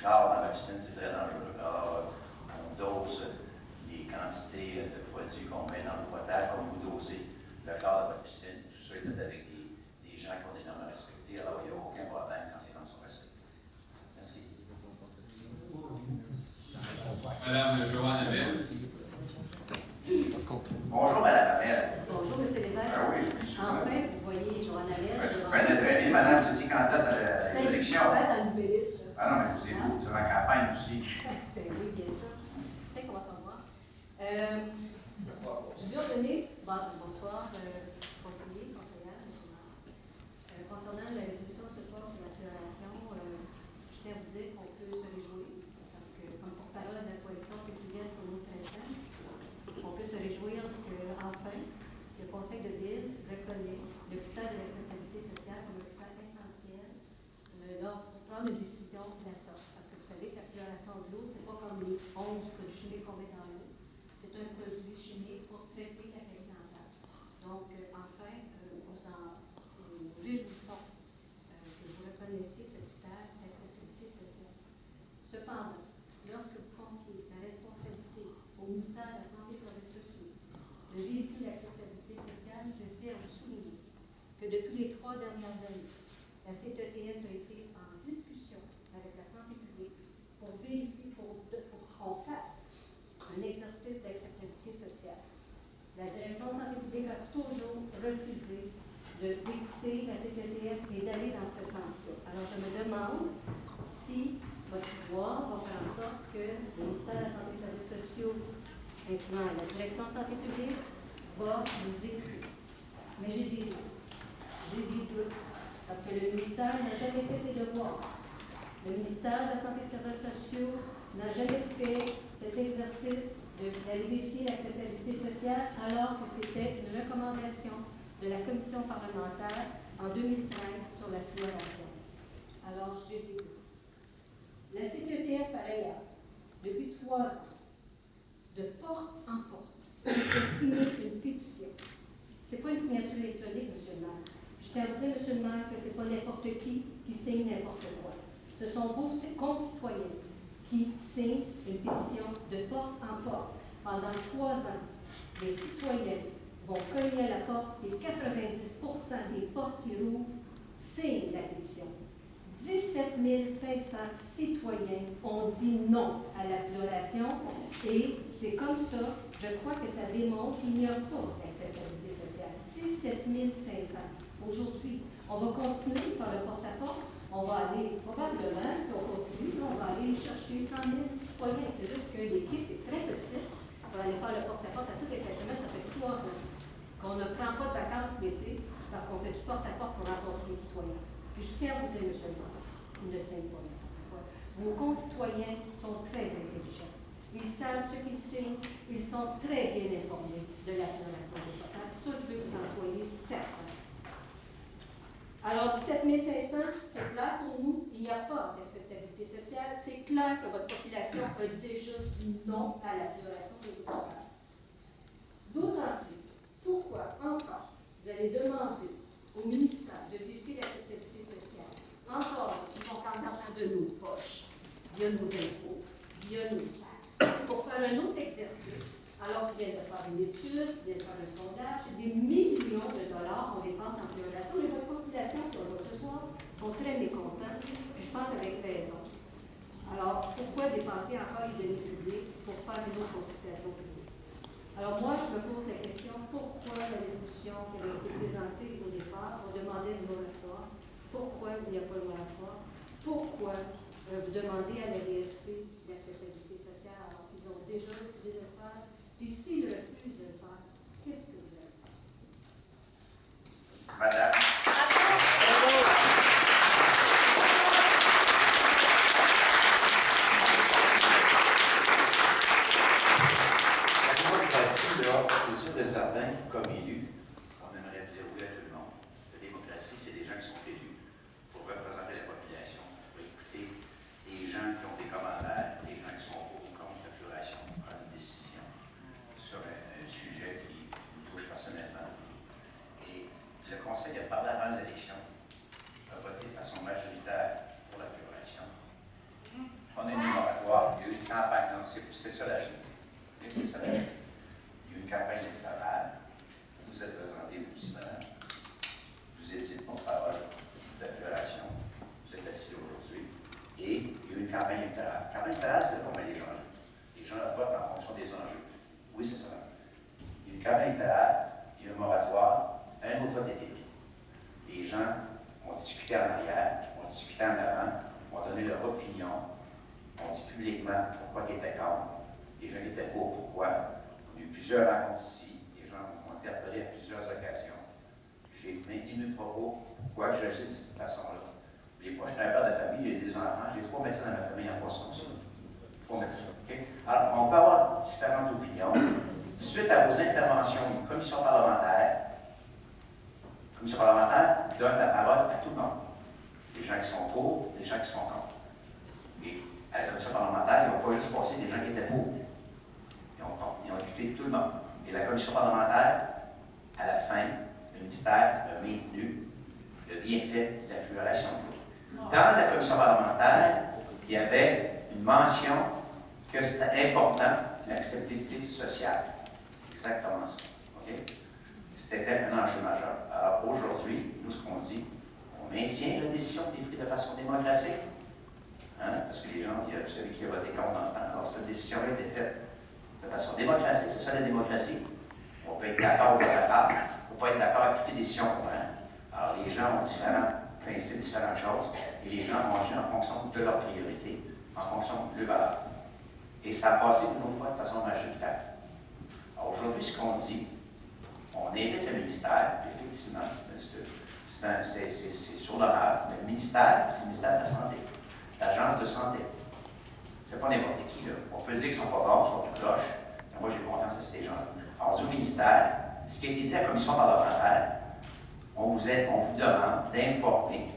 chlore dans la piscine, c'est très dangereux. Alors, on dose les quantités de produits qu'on met dans le potable, comme vous dosez le chlore dans votre piscine. Tout ça est fait avec des gens qui ont des normes à respecter. Alors, il n'y a aucun problème quand ces normes sont respectées. Merci. Madame Joanne Amel. Bonjour, Madame Amel. Bonjour, M. Lévesque. Ah oui, je suis Enfin, vous voyez Joanne Amel. je vous connais très bien, Madame, vous étiez candidate à l'élection. Ça, dans une liste. Ah non, mais vous êtes sur la campagne aussi. Oui, bien sûr. Peut-être qu'on va s'en voir. Je vais revenir. Bonsoir, conseiller, conseillère, M. Maire. Concernant la résolution ce soir sur la fluoration, je tiens à vous dire qu'on peut se réjouir, parce que, comme porte-parole de la coalition pétrolière pour nous 13 ans, on peut se réjouir qu'enfin, le Conseil de ville reconnaît le critère de l'acceptabilité sociale comme un critère essentiel pour prendre une décision de la sorte. Parce que vous savez que la fluoration de l'eau, ce n'est pas comme les 11 produits chimiques qu'on met dans l'eau. C'est un produit chimique pour traiter la qualité dentaire. Donc, enfin, nous réjouissons que vous reconnaissiez ce critère d'acceptabilité sociale. Cependant, lorsque vous confiez la responsabilité au ministère de la Santé et des Services sociaux de vérifier l'acceptabilité sociale, je tiens à vous souligner que depuis les 3 dernières années, la CTES a été en discussion avec la santé publique pour vérifier, pour qu'on fasse un exercice d'acceptabilité sociale. La direction de santé publique a toujours refusé d'écouter la CTES et d'aller dans ce sens-là. Alors, je me demande si votre pouvoir va faire en sorte que le ministère de la Santé et des Services sociaux, incluant la direction de santé publique, va nous écouter. Mais j'ai des doutes. Parce que le ministère n'a jamais fait ses devoirs. Le ministère de la Santé et des Services sociaux n'a jamais fait cet exercice d'aller vérifier l'acceptabilité sociale alors que c'était une recommandation de la commission parlementaire en 2013 sur la fluoration. Alors, j'ai des doutes. La CTES, par ailleurs, depuis 3 ans, de porte en porte, a signé une pétition. Ce n'est pas une signature électronique, M. le maire. Je tiens à vous dire, M. le maire, que ce n'est pas n'importe qui signe n'importe quoi. Ce sont vos concitoyens qui signent une pétition de porte en porte. Pendant 3 ans, les citoyens vont cogner à la porte et 90% des portes qui rouvrent signent la pétition. 17 500 citoyens ont dit non à la fluoration et c'est comme ça, je crois que ça démontre qu'il n'y a pas d'acceptabilité sociale. 17 500. Aujourd'hui, on va continuer par le porte-à-porte. On va aller, probablement, si on continue, on va aller chercher 100 000 citoyens. C'est juste que l'équipe est très petite. On va aller faire le porte-à-porte à toutes les semaines. Ça fait 3 ans qu'on ne prend pas de vacances l'été parce qu'on fait du porte-à-porte pour rencontrer les citoyens. Puis je tiens à vous dire, M. le maire, ils ne signent pas n'importe quoi. Vos concitoyens sont très intelligents. Ils savent ce qu'ils signent. Ils sont très bien informés de la fluoration des potables. Ça, je veux que vous en soyez certains. Alors, 17 500, c'est clair pour nous, il n'y a pas d'acceptabilité sociale. C'est clair que votre population a déjà dit non à la fluoration des potables. D'autant plus, pourquoi encore vous allez demander au ministère de vérifier l'acceptabilité sociale? Encore, ils vont prendre l'argent de nos poches, via nos impôts, via nos taxes, pour faire un autre exercice, alors qu'ils viennent de faire une étude, ils viennent de faire un sondage, des millions de dollars qu'on dépense en fluoration. Les populations qui ont ce soir sont très mécontentes, puis je pense avec raison. Alors, pourquoi dépenser encore les deniers publics pour faire une autre consultation publique? Alors moi, je me pose la question, pourquoi la résolution qui avait été présentée au départ, on demandait le moratoire? Pourquoi il n'y a pas de moratoire? Pourquoi vous demandez à la DSP l'acceptabilité sociale alors qu'ils ont déjà refusé de le faire? Puis s'ils refusent de le faire, qu'est-ce que vous allez faire? Madame. C'est sûr de certains, comme élus, on aimerait dire oui à tout le monde. La démocratie, c'est des gens qui sont élus pour représenter la population, pour écouter les gens qui ont des commentaires, les gens qui sont pour ou contre la fluoration, pour prendre une décision sur un sujet qui me touche personnellement. Et le Conseil a parlé c'est ça la vie. C'est ça la vie. Il y a une campagne électorale. Vous êtes présenté, vous aussi, madame. Vous étiez de porte-parole de la Fédération. Vous êtes assis aujourd'hui. Et il y a une campagne électorale. La campagne électorale, c'est combien les gens jouent. Les gens votent en fonction des enjeux. Oui, c'est ça. Il y a une campagne électorale, il y a un moratoire, un autre vote a été pris. Les gens ont discuté en arrière, ont discuté en avant, ont donné leur opinion, ont dit publiquement pourquoi ils étaient contre, les gens qui étaient pour, pourquoi. On a eu plusieurs rencontres ici, les gens m'ont interpellé à plusieurs occasions. J'ai maintenu mes propos, pourquoi j'agis de cette façon-là. Moi, je suis un père de famille, j'ai des enfants, j'ai 3 médecins dans ma famille en post-consul. 3 médecins. Okay? Alors, on peut avoir différentes opinions. Suite à vos interventions, une commission parlementaire donne la parole à tout le monde. Les gens qui sont pour, les gens qui sont contre. Et à la commission parlementaire, ils n'ont pas juste passé des gens qui étaient pour. Ils ont écouté tout le monde. Et la commission parlementaire, à la fin, le ministère a maintenu le bienfait de la fluoration de l'eau. Dans la commission parlementaire, il y avait une mention que c'était important, l'acceptabilité sociale. Exactement ça. Okay? C'était un enjeu majeur. Alors aujourd'hui, nous, ce qu'on dit, on maintient la décision qui est prise de façon démocratique. Hein? Parce que les gens, il y a celui qui a voté contre dans le temps. Alors cette décision a été faite de façon démocratique. C'est ça la démocratie. On peut être d'accord ou pas d'accord. On peut pas être d'accord avec toutes les décisions qu'on prend. Alors les gens ont différents principes, différentes choses. Et les gens ont agi en fonction de leurs priorités, en fonction de leurs valeurs. Et ça a passé une autre fois de façon majoritaire. Alors aujourd'hui, ce qu'on dit, on invite le ministère, effectivement, c'est sur l'honneur, mais le ministère, c'est le ministère de la Santé, l'Agence de santé. C'est pas n'importe qui, là. On peut dire qu'ils ne sont pas bons, ils sont tout cloches, mais moi j'ai confiance à ces gens-là. Alors, on dit au ministère, ce qui a été dit à la commission parlementaire, on vous demande d'informer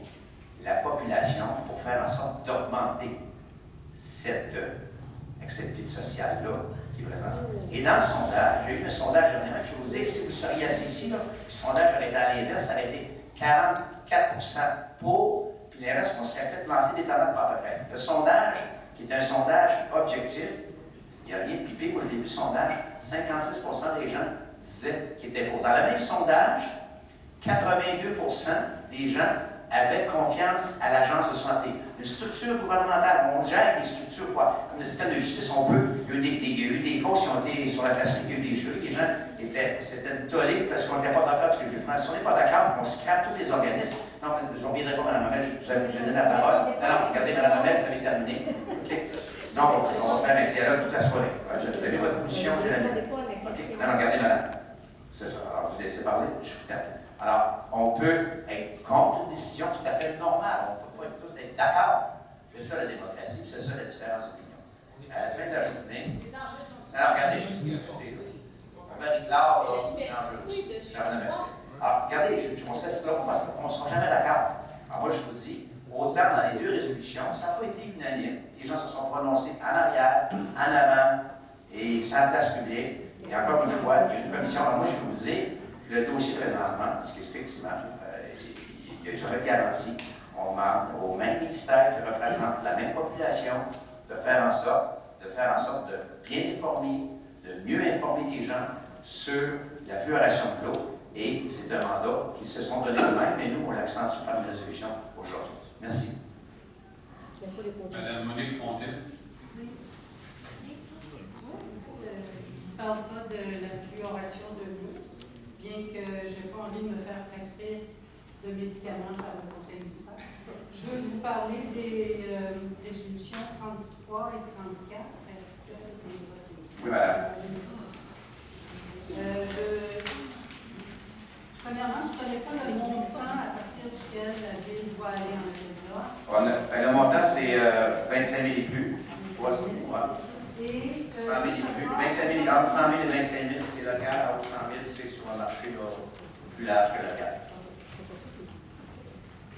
la population pour faire en sorte d'augmenter cette acceptabilité sociale-là qui est présente. Et dans le sondage, j'ai eu un sondage dernièrement, je vous dis, si vous seriez assis ici, là, le sondage aurait été à l'inverse, ça aurait été 44% pour, puis les restes, on serait fait lancer des tomates par à peu près. Le sondage, qui est un sondage objectif, il n'y a rien de pipé, moi je l'ai vu le sondage, 56% des gens disaient qu'ils étaient pour. Dans le même sondage, 82% des gens avaient confiance à l'Agence de santé. Une structure gouvernementale, on gère des structures, comme le système de justice, on peut. Il y a eu des causes qui ont été sur la place, il y a eu des jeux, les gens s'étaient tollés parce qu'on n'était pas d'accord avec les jugements. Si on n'est pas d'accord, on scrape tous les organismes. Non, je ne reviendrai pas, Mme Hamel, je vous ai donné la parole. Non, regardez, Mme Hamel, vous avez terminé. Okay? Sinon, on va faire un dialogue toute la soirée. Vous avez votre position, j'ai la mienne. Okay? Non, regardez, madame. C'est ça. Alors, je vous laisse parler, je vous termine. Alors, on peut être contre une décision tout à fait normale. On ne peut pas tous être d'accord. C'est ça la démocratie, c'est ça la différence d'opinion. À la fin de la journée. Alors, regardez. On va éclore l'enjeu aussi. Alors, regardez, on s'assied là parce qu'on ne sera jamais d'accord. Alors, moi, je vous dis, autant dans les 2 résolutions, ça n'a pas été unanime. Les gens se sont prononcés en arrière, en avant, et sans place publique. Et encore une fois, il y a une commission. Alors, moi, je vous dis, le dossier présentement, parce qu'effectivement, il n'y a jamais garanti, on demande au même ministère qui représente la même population de faire en sorte de bien informer, de mieux informer les gens sur la fluoration de l'eau. Et c'est un mandat qu'ils se sont donné eux-mêmes, mais nous, on l'accentue par une résolution aujourd'hui. Merci. Madame Monique Fontaine. Je ne parle pas de la fluoration de l'eau, bien que je n'ai pas envie de me faire prescrire de médicaments par le conseil municipal. Je veux vous parler des résolutions 33 et 34. Est-ce que c'est possible? Oui, madame. Premièrement, je ne connais pas le montant à partir duquel la ville doit aller en Alléluia. Le montant, c'est 25 000 et plus. Et 100 000 et plus. 25 000, entre 100 000 et 25 000, c'est local. Entre 100 000, c'est sur un marché plus large que local.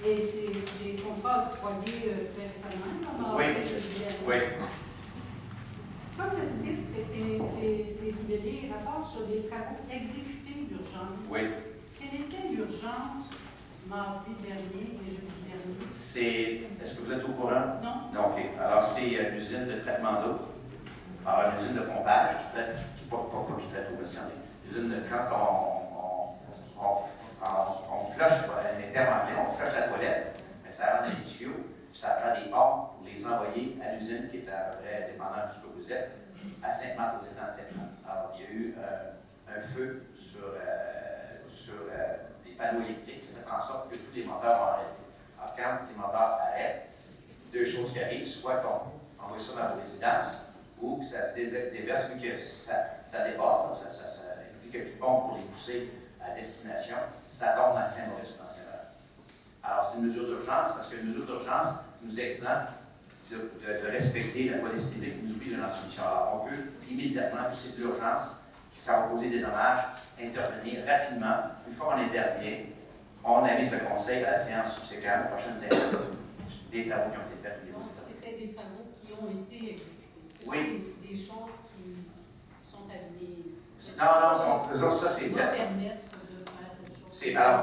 Et c'est des contrats octroyés récemment? Oui. Oui. Comme le titre, c'est libellé rapport sur des travaux exécutés d'urgence. Oui. Quelle était l'urgence mardi dernier et jeudi dernier? Est-ce que vous êtes au courant? Non. Non, OK. Alors, c'est l'usine de traitement d'eau va avoir une usine de pompage qui traite, pas qui traite au question, l'usine de quand on flush, les termes anglais, on flush la toilette, mais ça rend des tuyaux, puis ça prend des pompes pour les envoyer à l'usine qui est à peu près dépendante de ce que vous êtes, à Sainte-Marthe, aux étangs de Sainte-Marthe. Alors, il y a eu un feu sur les panneaux électriques qui fait en sorte que tous les moteurs vont arrêter. Alors, quand les moteurs arrêtent, deux choses qui arrivent, soit qu'on envoie ça dans vos résidences, ou que ça se déverse, vu que ça déborde, vu qu'il n'y a plus de pompe pour les pousser à destination, ça tombe dans Saint-Maurice ou dans Saint-Laurent. Alors, c'est une mesure d'urgence, parce qu'une mesure d'urgence nous exempte de respecter la police civique qui nous oblige à la solution. Alors, on peut immédiatement, puis c'est de l'urgence, qui ça va causer des dommages, intervenir rapidement. Une fois qu'on intervient, on avise le conseil à la séance subséquente, la prochaine séance, des travaux qui ont été faits. Donc, c'était des travaux qui ont été exécutés. C'est Oui. Des choses qui sont à venir. Non, ça c'est fait. Permettre de faire des choses. Alors,